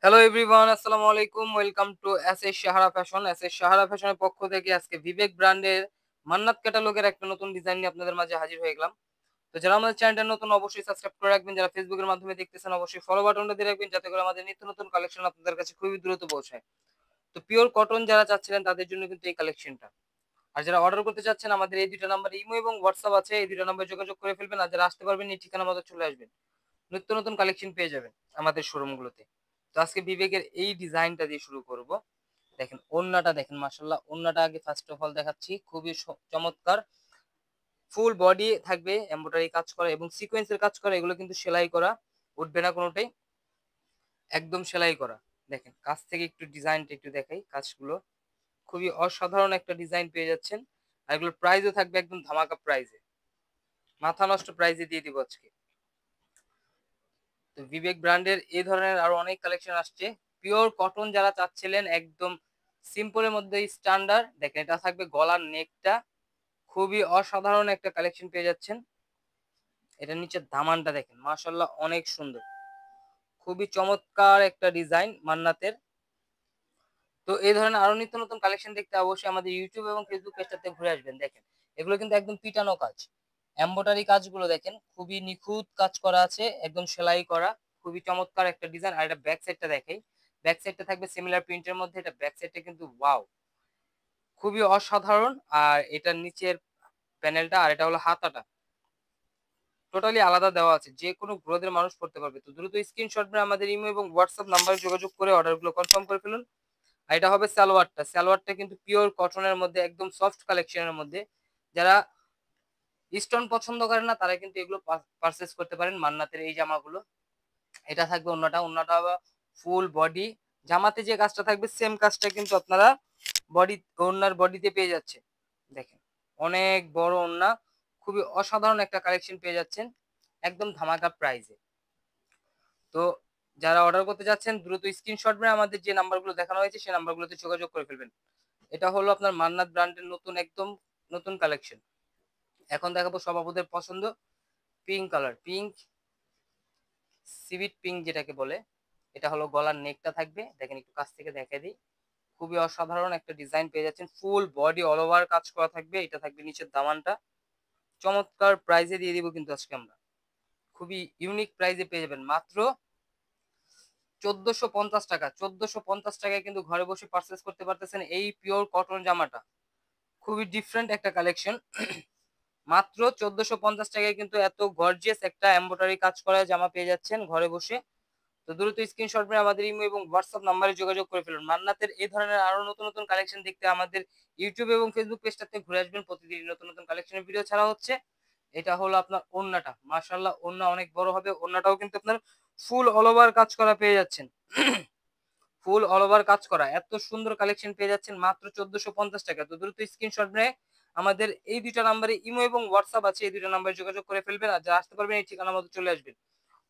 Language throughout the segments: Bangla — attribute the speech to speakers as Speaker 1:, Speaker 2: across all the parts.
Speaker 1: হ্যালো এভরিওয়ান, আসসালামু আলাইকুম। Welcome to SS Sahara fashion. SS Sahara ফ্যাশনের পক্ষ থেকে আজকে বিবেক ব্র্যান্ডের মান্নাত ক্যাটালগের একটা নতুন ডিজাইন নিয়ে আপনাদের মাঝে হাজির হয়ে গেলাম। তো যারা আমাদের চ্যানেলটা নতুন অবশ্যই সাবস্ক্রাইব করে রাখবেন। যারা ফেসবুকের মাধ্যমে দেখতেছেন অবশ্যই ফলো বাটনটা দিয়ে রাখবেন যাতে করে আমাদের নিত্য নতুন কালেকশন আপনাদের কাছে খুবই দ্রুত পৌঁছায়। তো পিওর কটন যারা চাচ্ছিলেন তাদের জন্য কিন্তু এই কালেকশনটা। আর যারা অর্ডার করতে চাচ্ছেন আমাদের এই ২ টা নাম্বারে ইমো এবং হোয়াটসঅ্যাপ আছে। এই ২ টা নাম্বারে যোগাযোগ করে ফেলবেন। আর যারা আসতে পারবেন এই ঠিকানা মতো চলে আসবেন। নিত্য নতুন কালেকশন পেয়ে যাবেন আমাদের শোরুমগুলোতে। তো আজকে বিবেকের এই ডিজাইনটা দিয়ে শুরু করব। দেখেন ওড়নাটা দেখেন, মাশাআল্লাহ ওড়নাটা আগে ফার্স্ট অফ অল দেখাচ্ছি। খুবই চমৎকার। ফুল বডি থাকবে এমব্রয়ডারি কাজ করা এবং সিকোয়েন্সের কাজ করা। এগুলো কিন্তু সেলাই করা, উঠবে না কোনোটাই, একদম সেলাই করা। দেখেন কাছ থেকে একটু ডিজাইনটা একটু দেখাই কাজগুলো। খুবই অসাধারণ একটা ডিজাইন পেয়ে যাচ্ছেন। আর এগুলোর প্রাইসও থাকবে একদম ধামাকা প্রাইজে। মাথা নষ্ট প্রাইজে দিয়ে দিব আজকে। তো বিবেক ব্র্যান্ডের এই ধরনের আরো অনেক কালেকশন আসছে। পিওর কটন যারা চাচ্ছিলেন একদম সিম্পলের মধ্যে স্ট্যান্ডার্ড, দেখেন এটা থাকবে গলার নেকটা। খুবই অসাধারণ একটা কালেকশন পেয়ে যাচ্ছেন। এটার নিচে দামানটা দেখেন, মাশাআল্লাহ অনেক সুন্দর। খুবই চমৎকার একটা ডিজাইন মান্নাতের। তো এই ধরনের আরো নিত্য নতুন কালেকশন দেখতে অবশ্যই আমাদের ইউটিউব এবং ফেসবুক পেজটাতে ঘুরে আসবেন। দেখেন এগুলো কিন্তু একদম পিটানো কাজ। এমব্রয়ডারি কাজগুলো দেখেন খুবই নিখুঁত কাজ করা আছে, একদম সেলাই করা। খুবই চমৎকার একটা ডিজাইন। আর এটা ব্যাক সাইডটা দেখাই। ব্যাক সাইডটা থাকবে সিমিলার প্রিন্টের মধ্যে। এটা ব্যাক সাইডটা কিন্তু ওয়াও, খুবই অসাধারণ। আর এটার নিচের প্যানেলটা আর এটা হলো হাতাটা টোটালি আলাদা দেওয়া আছে। যে কোনো গ্রোদের মানুষ পড়তে পারবে। তো দ্রুত স্ক্রিনশট নিয়ে আমাদের ইমো এবং হোয়াটসঅ্যাপ নাম্বারে যোগাযোগ করে অর্ডারগুলো কনফার্ম করে ফেলুন। আর এটা হবে সালোয়ারটা। সালোয়ারটা কিন্তু পিওর কটনের মধ্যে একদম সফট কালেকশনের মধ্যে। যারা স্টোন পছন্দ করেন না তারা কিন্তু এগুলো পারচেজ করতে পারেন মান্নাতের এই জামাগুলো। এটা থাকবে ওন্নাটা। ওন্নাটা হবে ফুল বডি। জামাতে যে কাজটা থাকবে সেম কাজটা কিন্তু আপনারা বডি, ওন্নার বডিতে পেয়ে যাচ্ছেন। দেখেন অনেক বড় ওন্না। খুবই অসাধারণ একটা কালেকশন পেয়ে যাচ্ছেন একদম ধামাকা প্রাইজে। তো যারা অর্ডার করতে যাচ্ছেন দ্রুত স্ক্রিনশট নিয়ে আমাদের যে নাম্বারগুলো দেখানো হয়েছে সেই নাম্বারগুলোতে যোগাযোগ করে ফেলবেন। এটা হলো আপনার মান্নাত ব্র্যান্ডের নতুন একদম নতুন কালেকশন। এখন দেখাবো সবাবুদের পছন্দ পিঙ্ক কালার, পিঙ্ক সিভিট পিঙ্ক যেটাকে বলে। এটা হলো গলার নেকটা থাকবে, দেখেন একটু কাছ থেকে দেখাই দিই। খুবই অসাধারণ একটা ডিজাইন পেয়ে যাচ্ছেন। ফুল বডি অল ওভার কাজ করা থাকবে। এটা থাকবে নিচের দামানটা। চমৎকার প্রাইজে দিয়ে দিব কিন্তু আজকে আমরা। খুবই ইউনিক প্রাইজে পেয়ে যাবেন মাত্র 1450 টাকা। 1450 টাকায় কিন্তু ঘরে বসে পারচেস করতে পারতেছেন এই পিওর কটন জামাটা। খুবই ডিফারেন্ট একটা কালেকশন। মাত্র 1450 টাকায় কিন্তু এত গর্জিয়াস একটা এমব্রয়ডারি কাজ করা জামা পেয়ে যাচ্ছেন ঘরে বসে। তো দ্রুত স্ক্রিনশট নিয়ে আমাদের ইমো এবং হোয়াটসঅ্যাপ নাম্বারে যোগাযোগ করে ফেলুন। মান্নাতের এই ধরনের আরো নতুন নতুন কালেকশন দেখতে আমাদের ইউটিউব এবং ফেসবুক পেজটাতে ঘুরে আসবেন। প্রতিদিন নতুন নতুন কালেকশনের ভিডিও ছাড়া হচ্ছে। এটা হলো আপনার ওড়নাটা, মাশাআল্লাহ ওড়না অনেক বড় হবে। ওড়নাটাও কিন্তু আপনার ফুল অল ওভার কাজ করা পেয়ে যাচ্ছেন। ফুল অল ওভার কাজ করা এত সুন্দর কালেকশন পেয়ে যাচ্ছেন মাত্র 1450 টাকা। তো দ্রুত স্ক্রিনশট নিয়ে আমাদের এই ২টা নাম্বারে ইমো এবং হোয়াটসঅ্যাপ আছে, এই ২টা নাম্বারে যোগাযোগ করে ফেলবেন। আর যারা আসতে পারবেন এই ঠিকানা মতো চলে আসবেন।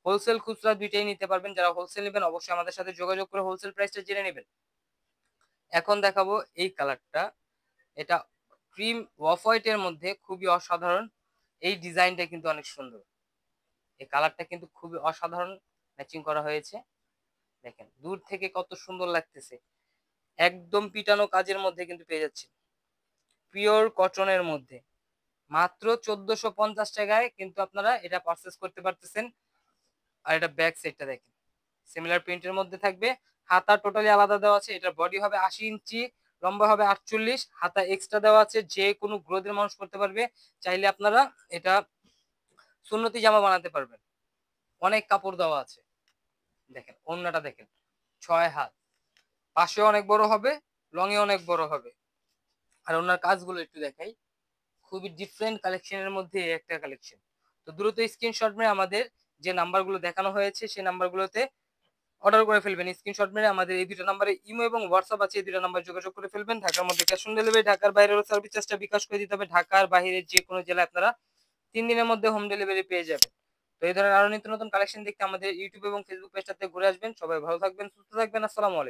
Speaker 1: হোলসেল খুচরা ২টাই নিতে পারবেন। যারা হোলসেল নেবেন অবশ্যই আমাদের সাথে যোগাযোগ করে হোলসেল প্রাইসটা জেনে নেবেন। এখন দেখাবো এই কালারটা। এটা ক্রিম অফ হোয়াইট এর মধ্যে খুবই অসাধারণ। এই ডিজাইনটা কিন্তু অনেক সুন্দর। এই কালারটা কিন্তু খুবই অসাধারণ ম্যাচিং করা হয়েছে। দেখেন দূর থেকে কত সুন্দর লাগতেছে। একদম পিটানো কাজের মধ্যে কিন্তু পেয়ে যাচ্ছেন। পিওর কটনের মধ্যে মাত্র 1450 টাকায় কিন্তু আপনারা এটা পারচেস করতে পারতেছেন। আর এটা ব্যাক সাইডটা দেখেন সিমিলার প্রিন্টের মধ্যে থাকবে। হাতা টোটালি আলাদা দেওয়া আছে। এটার বডি হবে 80 ইঞ্চি, লম্বা হবে 48, হাতা এক্সট্রা দেওয়া আছে। যে কোনো গ্রোদের মানুষ করতে পারবে। চাইলে আপনারা এটা সুন্নতি জামা বানাতে পারবেন। অনেক কাপড় দেওয়া আছে। দেখেন ওড়নাটা দেখেন 6 হাত, পাশে অনেক বড় হবে, লং এ অনেক বড় হবে। আর ওনার কাজগুলো একটু দেখাই। খুবই ডিফারেন্ট কালেকশনের মধ্যে একটা কালেকশন। তো দ্রুত স্ক্রিনশট মেরে আমাদের যে নাম্বারগুলো দেখানো হয়েছে সেই নাম্বারগুলোতে অর্ডার করে ফেলবেন। স্ক্রিনশট মেরে আমাদের এই ২টা নাম্বারে ইমো এবং হোয়াটসঅ্যাপ আছে, এই ২টা নাম্বার যোগাযোগ করে ফেলবেন। ঢাকার মধ্যে ক্যাশ অন ডেলিভারি, ঢাকার বাইরেও সার্ভিস চার্জটা বিকাশ করে দিতে হবে। ঢাকার বাইরের যে কোনো জেলায় আপনারা ৩ দিনের মধ্যে হোম ডেলিভারি পেয়ে যাবেন। তো এই ধরনের আরো নিত্য নতুন কালেকশন দেখতে আমাদের ইউটিউব এবং ফেসবুক পেজটাতে ঘুরে আসবেন। সবাই ভালো থাকবেন, সুস্থ থাকবেন। আসসালামু আলাইকুম।